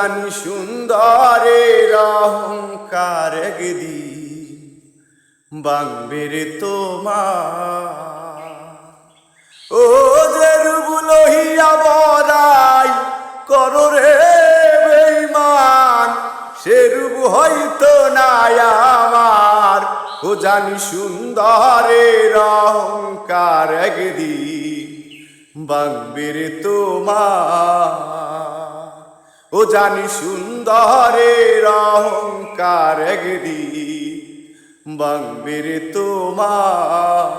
জানি সুন্দরের অহংকার একদিন ভাঙবে রে তোমার। ও যে রূপ লহিয়া বড়াই করো রে বেঈমান, সে রূপ হয়তো নাই আমার। ও জানি সুন্দরের অহংকার একদিন ভাঙবে রে তোমার। ও জানি সুন্দরের অহংকার একদিন ভাঙবে রে তোমার।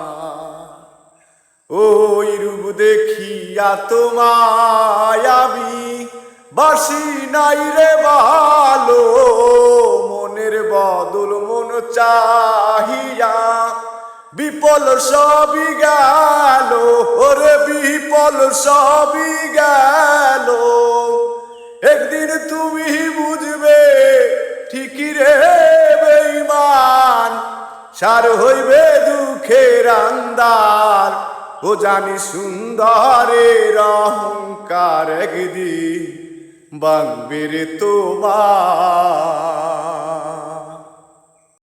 ওই রূপ দেখিয়া তোমায় আমি বাসি নাই রে ভালো, মনের বদল মন চাহিয়া বিপল সবই গেল, ওরে বিপল সবই গেল। একদিন তুমি বুঝবে ঠিকই রে বেঈমান, সার হইবে দুঃখের আন্দার। ও জানি সুন্দরের অহংকার একদিন ভাঙবে রে তোমার।